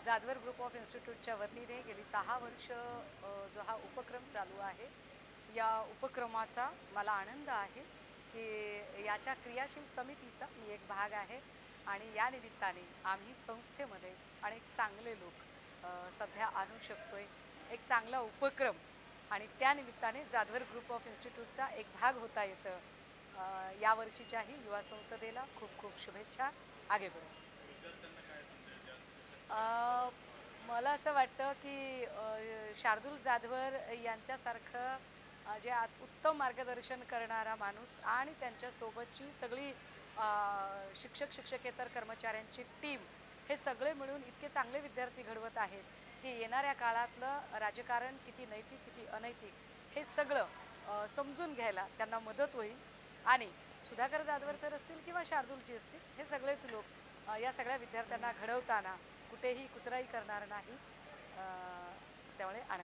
Jadhavar group of इन्स्टिट्यूटच्या वतीने गेली 6 वर्ष जो हा उपक्रम चालू आहे, या उपक्रमाचा मला आनंद आहे की याच्या क्रियाशील समितीचा मी एक भाग आहे आणि या निमित्ताने आम्ही संस्थेमध्ये अनेक चांगले लोक सध्या आणू शकतोय, एक चांगला उपक्रम आणि त्या निमित्ताने जाधवर ग्रुप ऑफ इन्स्टिट्यूटचा एक भाग होता येतं. यावर्षीच्याही युवा संसदेला खूप खूप शुभेच्छा. आगे बढो. अ, मला असं वाटतं की शार्दूल जाधवर यांच्यासारखं जे उत्तम मार्गदर्शन करणारा माणूस आणि त्यांच्यासोबतची सगळी शिक्षक शिक्षकेतर कर्मचाऱ्यांची टीम हे सगळे मिळून इतके चांगले विद्यार्थी घडवत आहेत की येणाऱ्या काळातलं राजकारण किती नैतिक किती अनैतिक हे सगळं समजून घ्यायला त्यांना मदत होईल. आणि सुधाकर जाधवर सर असतील किंवा शार्दूलजी असतील हे सगळेच लोक या सगळ्या विद्यार्थ्यांना घडवताना कुठेही कुचराई करणार नाही